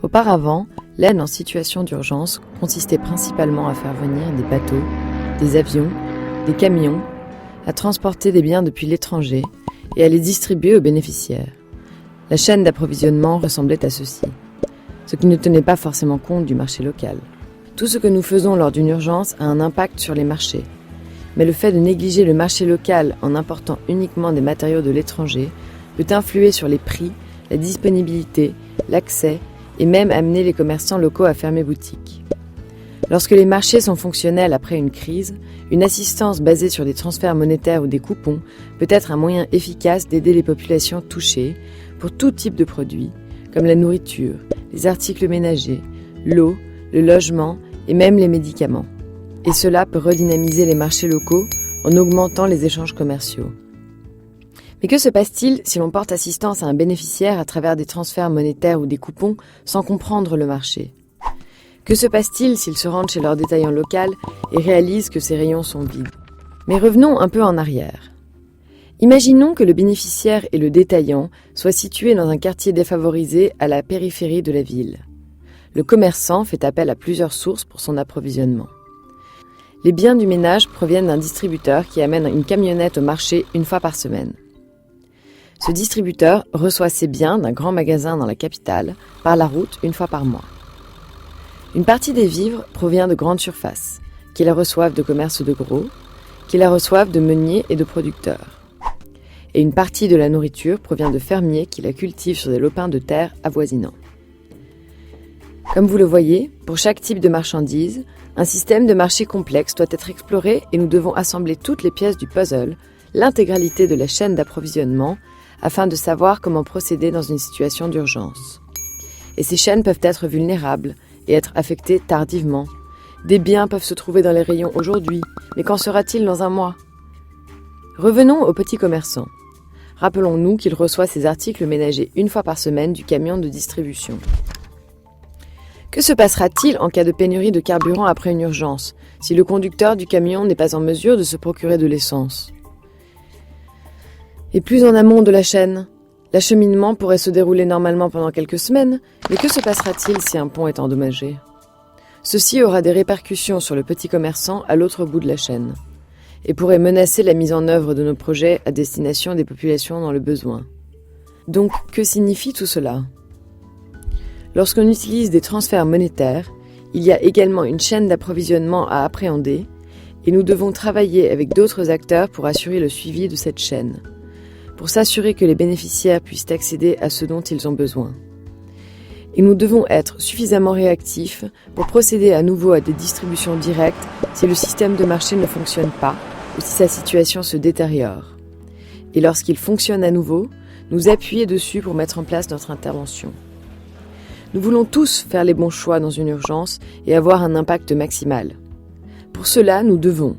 Auparavant, l'aide en situation d'urgence consistait principalement à faire venir des bateaux, des avions, des camions, à transporter des biens depuis l'étranger et à les distribuer aux bénéficiaires. La chaîne d'approvisionnement ressemblait à ceci, ce qui ne tenait pas forcément compte du marché local. Tout ce que nous faisons lors d'une urgence a un impact sur les marchés. Mais le fait de négliger le marché local en important uniquement des matériaux de l'étranger peut influer sur les prix, la disponibilité, l'accès et même amener les commerçants locaux à fermer boutique. Lorsque les marchés sont fonctionnels après une crise, une assistance basée sur des transferts monétaires ou des coupons peut être un moyen efficace d'aider les populations touchées pour tout type de produits, comme la nourriture, les articles ménagers, l'eau, le logement et même les médicaments. Et cela peut redynamiser les marchés locaux en augmentant les échanges commerciaux. Mais que se passe-t-il si l'on porte assistance à un bénéficiaire à travers des transferts monétaires ou des coupons sans comprendre le marché ? Que se passe-t-il s'ils se rendent chez leur détaillant local et réalisent que ces rayons sont vides ? Mais revenons un peu en arrière. Imaginons que le bénéficiaire et le détaillant soient situés dans un quartier défavorisé à la périphérie de la ville. Le commerçant fait appel à plusieurs sources pour son approvisionnement. Les biens du ménage proviennent d'un distributeur qui amène une camionnette au marché une fois par semaine. Ce distributeur reçoit ses biens d'un grand magasin dans la capitale par la route une fois par mois. Une partie des vivres provient de grandes surfaces, qui la reçoivent de commerces de gros, qui la reçoivent de meuniers et de producteurs. Et une partie de la nourriture provient de fermiers qui la cultivent sur des lopins de terre avoisinants. Comme vous le voyez, pour chaque type de marchandise, un système de marché complexe doit être exploré et nous devons assembler toutes les pièces du puzzle, l'intégralité de la chaîne d'approvisionnement, afin de savoir comment procéder dans une situation d'urgence. Et ces chaînes peuvent être vulnérables et être affectées tardivement. Des biens peuvent se trouver dans les rayons aujourd'hui, mais qu'en sera-t-il dans un mois ? Revenons aux petits commerçants. Rappelons-nous qu'il reçoit ses articles ménagers une fois par semaine du camion de distribution. Que se passera-t-il en cas de pénurie de carburant après une urgence, si le conducteur du camion n'est pas en mesure de se procurer de l'essence ? Et plus en amont de la chaîne, l'acheminement pourrait se dérouler normalement pendant quelques semaines, mais que se passera-t-il si un pont est endommagé ? Ceci aura des répercussions sur le petit commerçant à l'autre bout de la chaîne, et pourrait menacer la mise en œuvre de nos projets à destination des populations dans le besoin. Donc, que signifie tout cela ? Lorsqu'on utilise des transferts monétaires, il y a également une chaîne d'approvisionnement à appréhender, et nous devons travailler avec d'autres acteurs pour assurer le suivi de cette chaîne, pour s'assurer que les bénéficiaires puissent accéder à ce dont ils ont besoin. Et nous devons être suffisamment réactifs pour procéder à nouveau à des distributions directes si le système de marché ne fonctionne pas ou si sa situation se détériore. Et lorsqu'il fonctionne à nouveau, nous appuyer dessus pour mettre en place notre intervention. Nous voulons tous faire les bons choix dans une urgence et avoir un impact maximal. Pour cela, nous devons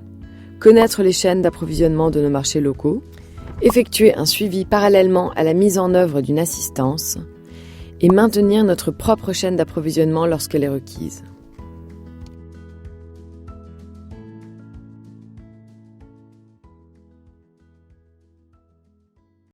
connaître les chaînes d'approvisionnement de nos marchés locaux, effectuer un suivi parallèlement à la mise en œuvre d'une assistance et maintenir notre propre chaîne d'approvisionnement lorsqu'elle est requise.